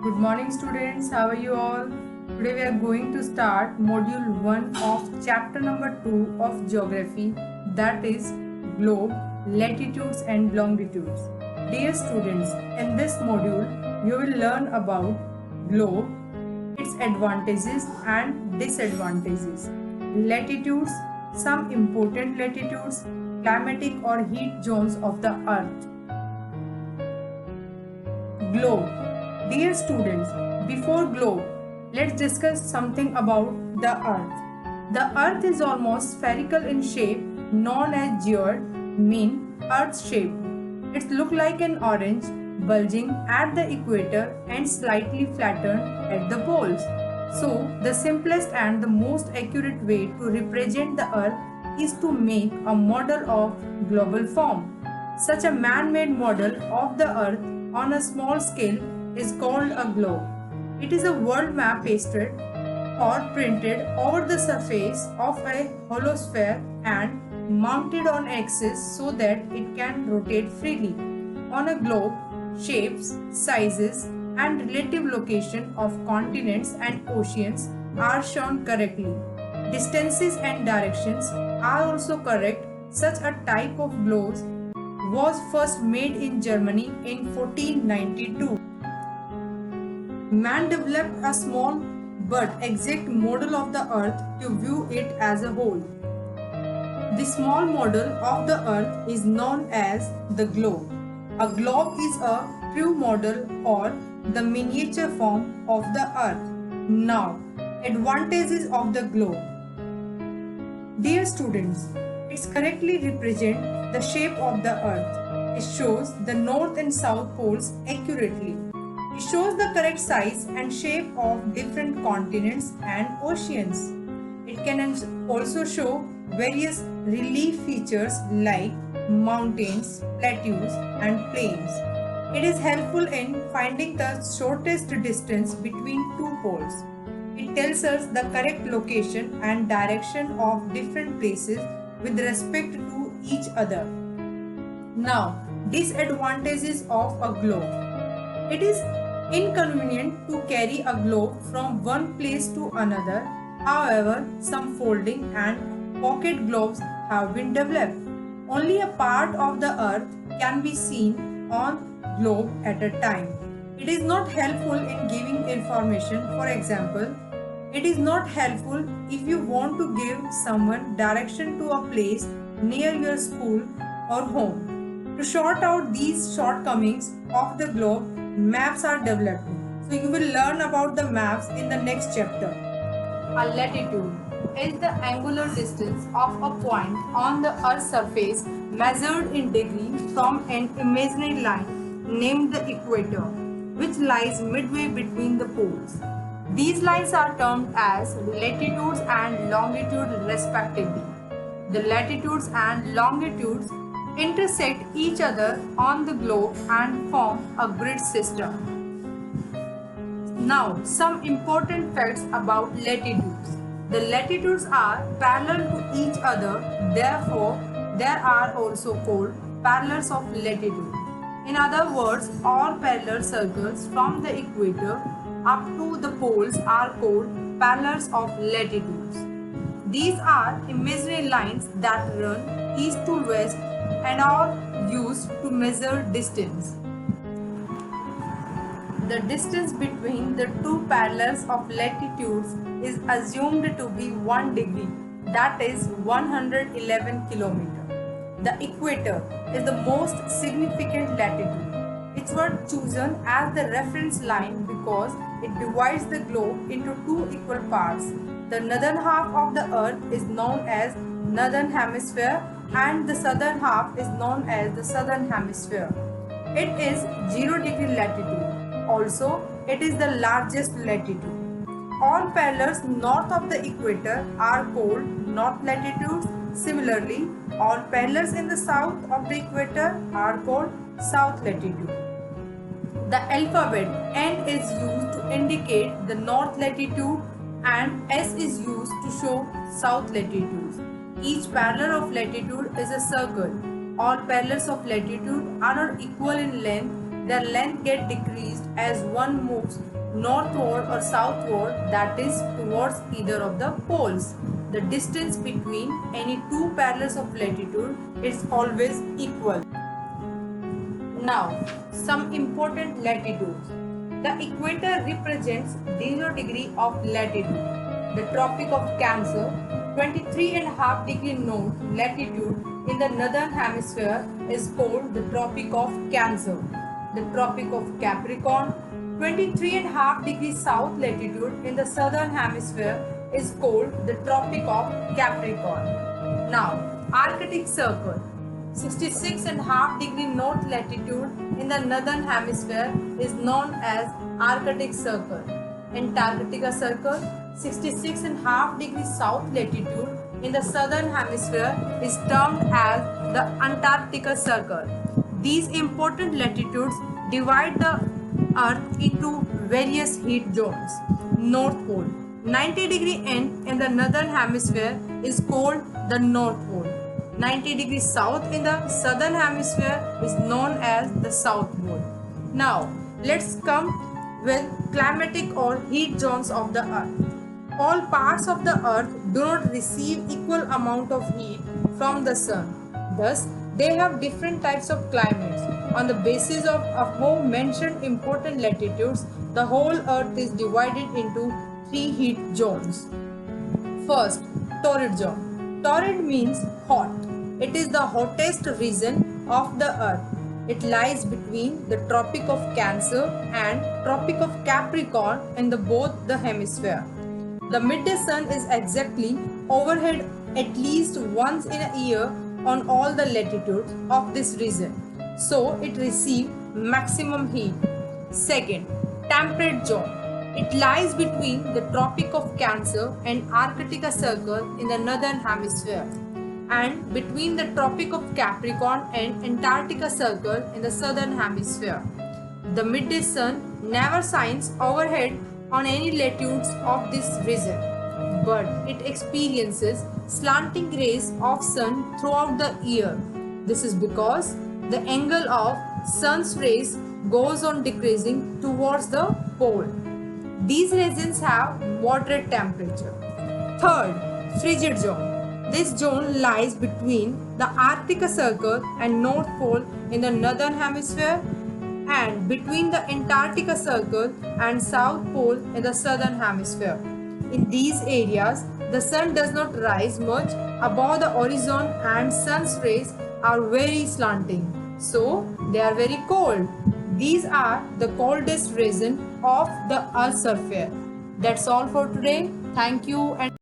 Good morning, students. How are you all? Today we are going to start module 1 of chapter number 2 of geography, that is globe, latitudes and longitudes. Dear students, in this module you will learn about globe, its advantages and disadvantages, latitudes, some important latitudes, climatic or heat zones of the earth. Globe. Dear students, before globe, let's discuss something about the earth. The earth is almost spherical in shape, known as geoid, mean earth shape. It looks like an orange, bulging at the equator and slightly flattened at the poles. So, the simplest and the most accurate way to represent the earth is to make a model of global form. Such a man-made model of the earth on a small scale is called a globe. It is a world map pasted or printed over the surface of a hollow sphere and mounted on axis so that it can rotate freely. On a globe, shapes, sizes, and relative location of continents and oceans are shown correctly. Distances and directions are also correct. Such a type of globe was first made in Germany in 1492. Man developed a small but exact model of the earth to view it as a whole. The small model of the earth is known as the globe. A globe is a true model or the miniature form of the earth. Now, advantages of the globe. Dear students, it correctly represents the shape of the earth. It shows the north and south poles accurately. It shows the correct size and shape of different continents and oceans. It can also show various relief features like mountains, plateaus, and plains. It is helpful in finding the shortest distance between two poles. It tells us the correct location and direction of different places with respect to each other. Now, disadvantages of a globe. It is inconvenient to carry a globe from one place to another. However, some folding and pocket globes have been developed. Only a part of the earth can be seen on globe at a time. It is not helpful in giving information. For example, it is not helpful if you want to give someone direction to a place near your school or home. To sort out these shortcomings of the globe, maps are developed. So you will learn about the maps in the next chapter. A latitude is the angular distance of a point on the Earth's surface measured in degrees from an imaginary line named the equator, which lies midway between the poles. These lines are termed as latitudes and longitudes respectively. The latitudes and longitudes intersect each other on the globe and form a grid system. Now, some important facts about latitudes. The latitudes are parallel to each other, therefore, there are also called parallels of latitude. In other words, all parallel circles from the equator up to the poles are called parallels of latitudes. These are imaginary lines that run east to west and are used to measure distance. The distance between the two parallels of latitudes is assumed to be 1 degree, that is 111 km. The equator is the most significant latitude. It was chosen as the reference line because it divides the globe into two equal parts. The northern half of the earth is known as northern hemisphere and the southern half is known as the southern hemisphere. It is 0 degree latitude. Also, it is the largest latitude. All parallels north of the equator are called north latitudes. Similarly, all parallels in the south of the equator are called south latitude. The alphabet N is used to indicate the north latitude and S is used to show south latitudes. Each parallel of latitude is a circle. All parallels of latitude are not equal in length, their length get decreased as one moves northward or southward, that is towards either of the poles. The distance between any two parallels of latitude is always equal. Now, some important latitudes. The equator represents 0 degree of latitude. The Tropic of Cancer, 23.5 degree north latitude in the northern hemisphere, is called the Tropic of Cancer. The Tropic of Capricorn, 23.5 degree south latitude in the southern hemisphere, is called the Tropic of Capricorn. Now, Arctic Circle, 66.5 degree north latitude in the northern hemisphere, is known as Arctic Circle. Antarctica Circle, 66.5 degree south latitude in the southern hemisphere, is termed as the Antarctica Circle. These important latitudes divide the Earth into various heat zones. North Pole, 90 degree N in the northern hemisphere, is called the North Pole. 90 degrees south in the southern hemisphere is known as the South Pole. Now, let's come with climatic or heat zones of the Earth. All parts of the Earth do not receive equal amount of heat from the sun. Thus, they have different types of climates. On the basis of above-mentioned important latitudes, the whole Earth is divided into 3 heat zones. First, torrid zone. Torrid means hot. It is the hottest region of the Earth. It lies between the Tropic of Cancer and Tropic of Capricorn in both the hemisphere. The midday sun is exactly overhead at least once in a year on all the latitudes of this region, so it receives maximum heat. Second, temperate zone. It lies between the Tropic of Cancer and Arctic Circle in the northern hemisphere, and between the Tropic of Capricorn and Antarctica Circle in the southern hemisphere. The midday sun never shines overhead on any latitudes of this region, but it experiences slanting rays of sun throughout the year. This is because the angle of sun's rays goes on decreasing towards the pole. These regions have moderate temperature. Third, frigid zone. This zone lies between the Arctic Circle and North Pole in the northern hemisphere, and between the Antarctica Circle and South Pole in the southern hemisphere. In these areas, the sun does not rise much above the horizon and sun's rays are very slanting, so they are very cold. These are the coldest region of the Earth's surface. That's all for today. Thank you and